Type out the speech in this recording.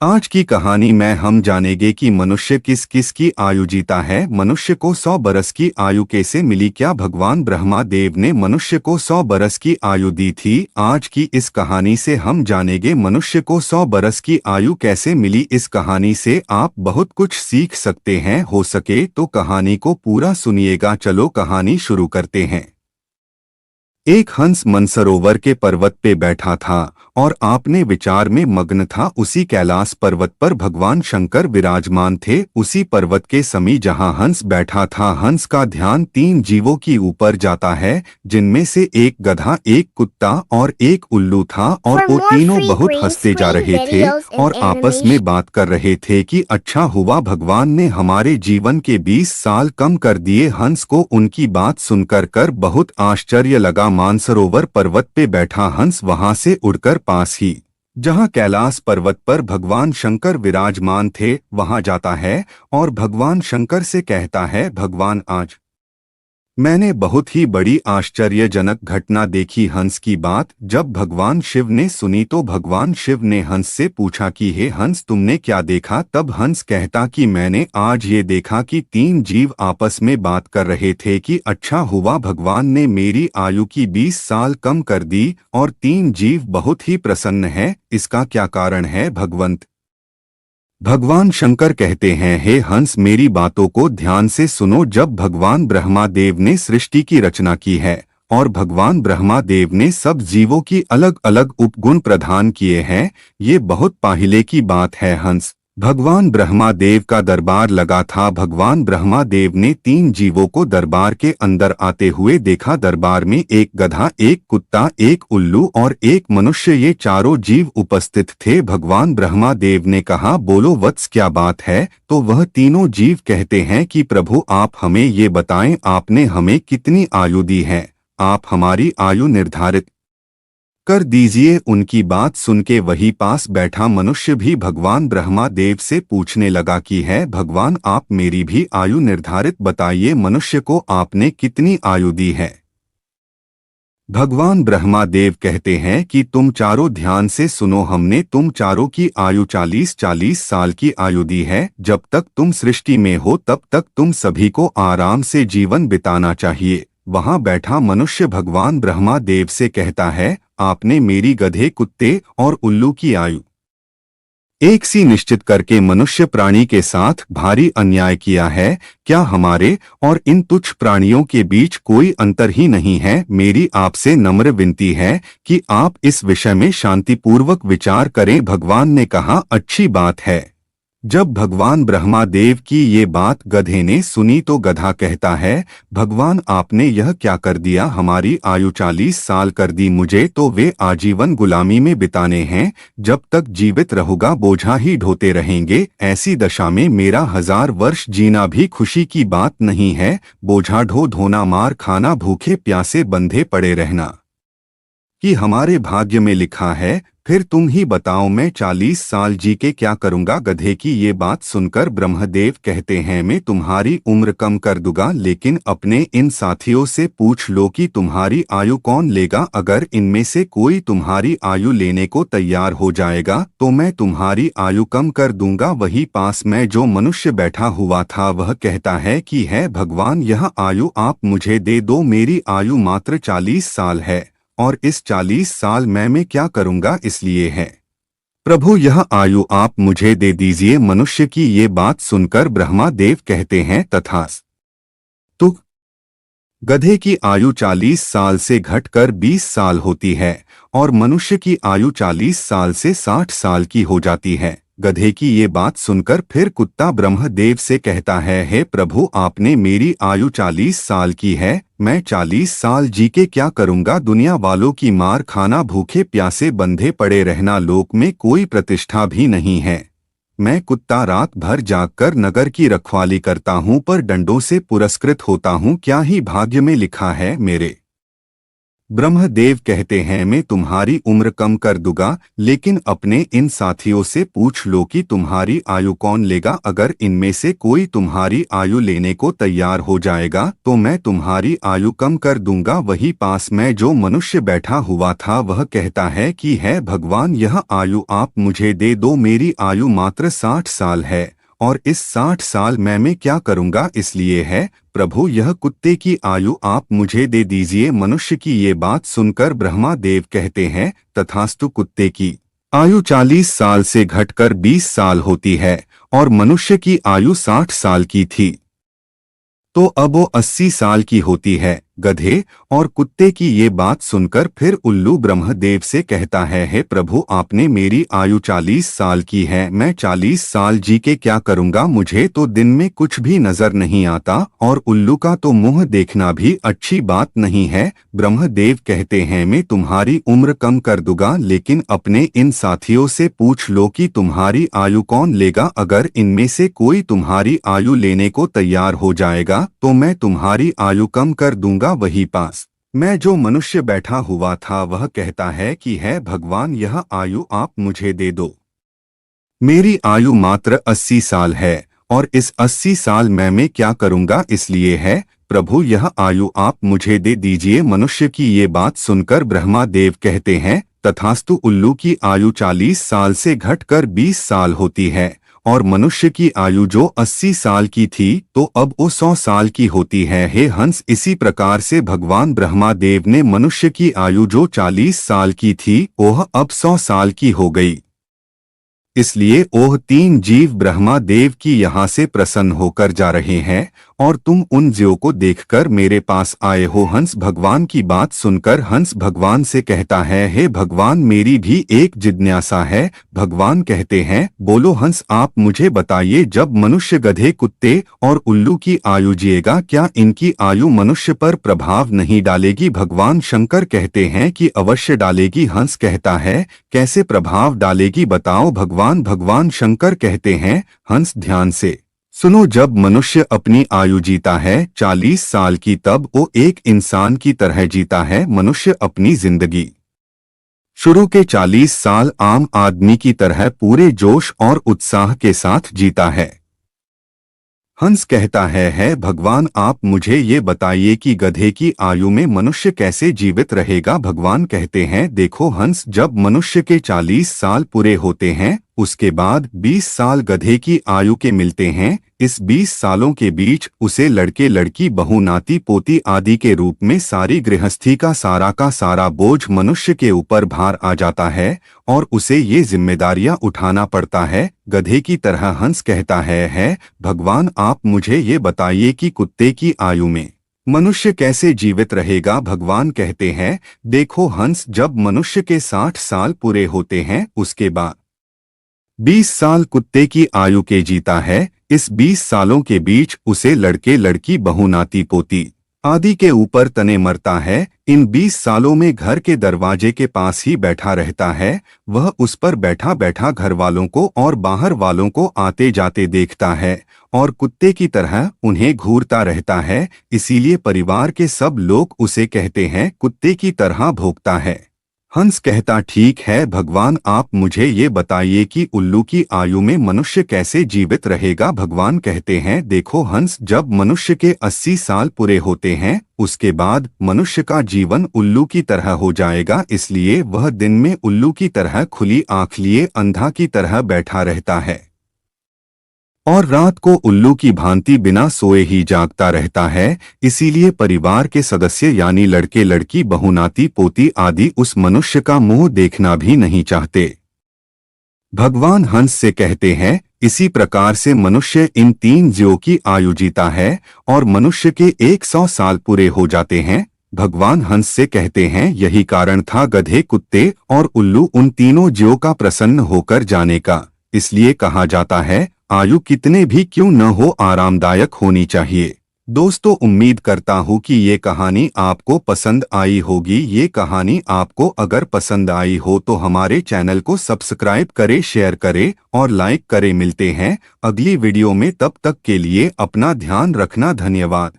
आज की कहानी में हम जानेंगे कि मनुष्य किस किस की आयु जीता है। मनुष्य को 100 बरस की आयु कैसे मिली? क्या भगवान ब्रह्मा देव ने मनुष्य को 100 बरस की आयु दी थी? आज की इस कहानी से हम जानेंगे मनुष्य को 100 बरस की आयु कैसे मिली। इस कहानी से आप बहुत कुछ सीख सकते हैं। हो सके तो कहानी को पूरा सुनिएगा। चलो कहानी शुरू करते हैं। एक हंस मानसरोवर के पर्वत पे बैठा था और आपने विचार में मग्न था। उसी कैलाश पर्वत पर भगवान शंकर विराजमान थे। उसी पर्वत के समीप जहां हंस बैठा था, हंस का ध्यान 3 जीवों की ऊपर जाता है, जिनमें से एक गधा, एक कुत्ता और एक उल्लू था। और For वो more तीनों free बहुत green हंसते जा screen रहे थे videos and और आपस में animation. बात कर रहे थे कि अच्छा हुआ भगवान ने हमारे जीवन के 20 साल कम कर दिए। हंस को उनकी बात सुनकर बहुत आश्चर्य लगा। मानसरोवर पर्वत पे बैठा हंस वहां से उड़कर पास ही जहां कैलाश पर्वत पर भगवान शंकर विराजमान थे वहां जाता है और भगवान शंकर से कहता है, भगवान आज मैंने बहुत ही बड़ी आश्चर्यजनक घटना देखी। हंस की बात जब भगवान शिव ने सुनी तो भगवान शिव ने हंस से पूछा कि हे हंस, तुमने क्या देखा? तब हंस कहता कि मैंने आज ये देखा कि 3 जीव आपस में बात कर रहे थे कि अच्छा हुआ भगवान ने मेरी आयु की 20 साल कम कर दी। और 3 जीव बहुत ही प्रसन्न है। इसका क्या कारण है भगवंत? भगवान शंकर कहते हैं, हे हंस, मेरी बातों को ध्यान से सुनो। जब भगवान ब्रह्मा देव ने सृष्टि की रचना की है और भगवान ब्रह्मा देव ने सब जीवों की अलग अलग उपगुण प्रदान किए हैं, ये बहुत पहले की बात है हंस। भगवान ब्रह्मा देव का दरबार लगा था। भगवान ब्रह्मा देव ने 3 जीवों को दरबार के अंदर आते हुए देखा। दरबार में एक गधा, एक कुत्ता, एक उल्लू और एक मनुष्य, ये चारों जीव उपस्थित थे। भगवान ब्रह्मा देव ने कहा, बोलो वत्स, क्या बात है? तो वह तीनों जीव कहते हैं कि प्रभु आप हमें ये बताएं, आपने हमें कितनी आयु दी है? आप हमारी आयु निर्धारित कर दीजिए। उनकी बात सुन के वही पास बैठा मनुष्य भी भगवान ब्रह्मा देव से पूछने लगा कि है भगवान, आप मेरी भी आयु निर्धारित बताइए। मनुष्य को आपने कितनी आयु दी है? भगवान ब्रह्मा देव कहते हैं कि तुम चारों ध्यान से सुनो, हमने तुम चारों की आयु 40-40 साल की आयु दी है। जब तक तुम सृष्टि में हो तब तक तुम सभी को आराम से जीवन बिताना चाहिए। वहां बैठा मनुष्य भगवान ब्रह्मा देव से कहता है, आपने मेरी गधे, कुत्ते और उल्लू की आयु एक सी निश्चित करके मनुष्य प्राणी के साथ भारी अन्याय किया है। क्या हमारे और इन तुच्छ प्राणियों के बीच कोई अंतर ही नहीं है? मेरी आपसे नम्र विनती है कि आप इस विषय में शांतिपूर्वक विचार करें। भगवान ने कहा, अच्छी बात है। जब भगवान ब्रह्मा देव की ये बात गधे ने सुनी तो गधा कहता है, भगवान आपने यह क्या कर दिया? हमारी आयु 40 साल कर दी। मुझे तो वे आजीवन गुलामी में बिताने हैं। जब तक जीवित रहूंगा बोझा ही ढोते रहेंगे। ऐसी दशा में मेरा 1000 वर्ष जीना भी खुशी की बात नहीं है। बोझा ढो धोना, मार खाना, भूखे प्यासे बंधे पड़े रहना कि हमारे भाग्य में लिखा है। फिर तुम ही बताओ, मैं 40 साल जी के क्या करूंगा? गधे की ये बात सुनकर ब्रह्मदेव कहते हैं, मैं तुम्हारी उम्र कम कर दूंगा, लेकिन अपने इन साथियों से पूछ लो कि तुम्हारी आयु कौन लेगा। अगर इनमें से कोई तुम्हारी आयु लेने को तैयार हो जाएगा तो मैं तुम्हारी आयु कम कर दूंगा। वही पास में जो मनुष्य बैठा हुआ था वह कहता है कि है भगवान, यह आयु आप मुझे दे दो। मेरी आयु मात्र 40 साल है और इस 40 साल मैं क्या करूंगा, इसलिए है प्रभु यह आयु आप मुझे दे दीजिए। मनुष्य की ये बात सुनकर ब्रह्मा देव कहते हैं, तथास्तु। गधे की आयु 40 साल से घटकर 20 साल होती है और मनुष्य की आयु 40 साल से 60 साल की हो जाती है। गधे की ये बात सुनकर फिर कुत्ता ब्रह्मदेव से कहता है, हे प्रभु आपने मेरी आयु 40 साल की है, मैं 40 साल जी के क्या करूंगा? दुनिया वालों की मार खाना, भूखे प्यासे बंधे पड़े रहना, लोक में कोई प्रतिष्ठा भी नहीं है। मैं कुत्ता रात भर जागकर नगर की रखवाली करता हूँ पर डंडों से पुरस्कृत होता हूँ। क्या ही भाग्य में लिखा है मेरे? ब्रह्मदेव कहते हैं मैं तुम्हारी उम्र कम कर दूंगा, लेकिन अपने इन साथियों से पूछ लो कि तुम्हारी आयु कौन लेगा। अगर इनमें से कोई तुम्हारी आयु लेने को तैयार हो जाएगा तो मैं तुम्हारी आयु कम कर दूंगा। वही पास में जो मनुष्य बैठा हुआ था वह कहता है कि है भगवान, यह आयु आप मुझे दे दो। मेरी आयु मात्र 60 साल है और इस 60 साल मैं क्या करूंगा, इसलिए है प्रभु यह कुत्ते की आयु आप मुझे दे दीजिए। मनुष्य की ये बात सुनकर ब्रह्मा देव कहते हैं तथास्तु। कुत्ते की आयु 40 साल से घटकर 20 साल होती है और मनुष्य की आयु 60 साल की थी तो अब वो 80 साल की होती है। गधे और कुत्ते की ये बात सुनकर फिर उल्लू ब्रह्मदेव से कहता है हे प्रभु, आपने मेरी आयु 40 साल की है, मैं 40 साल जी के क्या करूंगा, मुझे तो दिन में कुछ भी नजर नहीं आता और उल्लू का तो मुंह देखना भी अच्छी बात नहीं है। ब्रह्मदेव कहते हैं मैं तुम्हारी उम्र कम कर दूंगा, लेकिन अपने इन साथियों से पूछ लो कि तुम्हारी आयु कौन लेगा। अगर इनमें से कोई तुम्हारी आयु लेने को तैयार हो जाएगा तो मैं तुम्हारी आयु कम कर दूंगा। वही पास मैं जो मनुष्य बैठा हुआ था वह कहता है कि है भगवान, यह आयु आप मुझे दे दो। मेरी आयु मात्र 80 साल है और इस 80 साल मैं क्या करूंगा, इसलिए है प्रभु यह आयु आप मुझे दे दीजिए। मनुष्य की ये बात सुनकर ब्रह्मा देव कहते हैं तथास्तु। उल्लू की आयु 40 साल से घटकर 20 साल होती है और मनुष्य की आयु जो 80 साल की थी तो अब वो 100 साल की होती है। हे हंस, इसी प्रकार से भगवान ब्रह्मा देव ने मनुष्य की आयु जो 40 साल की थी वह अब 100 साल की हो गई। इसलिए ओह 3 जीव ब्रह्मा देव की यहाँ से प्रसन्न होकर जा रहे हैं और तुम उन जीवों को देखकर मेरे पास आए हो। हंस भगवान की बात सुनकर हंस भगवान से कहता है हे भगवान, मेरी भी एक जिज्ञासा है। भगवान कहते हैं बोलो हंस, आप मुझे बताइए, जब मनुष्य गधे कुत्ते और उल्लू की आयु जिएगा क्या इनकी आयु मनुष्य पर प्रभाव नहीं डालेगी। भगवान शंकर कहते हैं कि अवश्य डालेगी। हंस कहता है कैसे प्रभाव डालेगी बताओ भगवान। भगवान शंकर कहते हैं हंस ध्यान से सुनो, जब मनुष्य अपनी आयु जीता है 40 साल की तब वो एक इंसान की तरह जीता है। मनुष्य अपनी जिंदगी शुरू के 40 साल आम आदमी की तरह पूरे जोश और उत्साह के साथ जीता है। हंस कहता है भगवान, आप मुझे ये बताइए कि गधे की आयु में मनुष्य कैसे जीवित रहेगा। भगवान कहते हैं देखो हंस, जब मनुष्य के 40 साल पूरे होते हैं उसके बाद 20 साल गधे की आयु के मिलते हैं। इस 20 सालों के बीच उसे लड़के लड़की बहू नाती पोती आदि के रूप में सारी गृहस्थी का सारा बोझ मनुष्य के ऊपर भार आ जाता है और उसे ये जिम्मेदारियां उठाना पड़ता है गधे की तरह। हंस कहता है भगवान, आप मुझे ये बताइए कि कुत्ते की आयु में मनुष्य कैसे जीवित रहेगा। भगवान कहते हैं देखो हंस, जब मनुष्य के 60 साल पूरे होते हैं उसके बाद 20 साल कुत्ते की आयु के जीता है। इस 20 सालों के बीच उसे लड़के लड़की बहू नाती पोती आदि के ऊपर तने मरता है। इन 20 सालों में घर के दरवाजे के पास ही बैठा रहता है। वह उस पर बैठा बैठा घर वालों को और बाहर वालों को आते जाते देखता है और कुत्ते की तरह उन्हें घूरता रहता है। इसीलिए परिवार के सब लोग उसे कहते हैं कुत्ते की तरह भौंकता है। हंस कहता ठीक है भगवान, आप मुझे ये बताइए कि उल्लू की आयु में मनुष्य कैसे जीवित रहेगा। भगवान कहते हैं देखो हंस, जब मनुष्य के 80 साल पूरे होते हैं उसके बाद मनुष्य का जीवन उल्लू की तरह हो जाएगा। इसलिए वह दिन में उल्लू की तरह खुली आंख लिए अंधा की तरह बैठा रहता है और रात को उल्लू की भांति बिना सोए ही जागता रहता है। इसीलिए परिवार के सदस्य यानी लड़के लड़की बहू नाती पोती आदि उस मनुष्य का मुंह देखना भी नहीं चाहते। भगवान हंस से कहते हैं इसी प्रकार से मनुष्य इन 3 जीवों की आयु जीता है और मनुष्य के 100 साल पूरे हो जाते हैं। भगवान हंस से कहते हैं यही कारण था गधे कुत्ते और उल्लू उन तीनों जीवों का प्रसन्न होकर जाने का। इसलिए कहा जाता है आयु कितने भी क्यों न हो आरामदायक होनी चाहिए। दोस्तों, उम्मीद करता हूँ कि ये कहानी आपको पसंद आई होगी। ये कहानी आपको अगर पसंद आई हो तो हमारे चैनल को सब्सक्राइब करें, शेयर करें और लाइक करें। मिलते हैं अगली वीडियो में, तब तक के लिए अपना ध्यान रखना। धन्यवाद।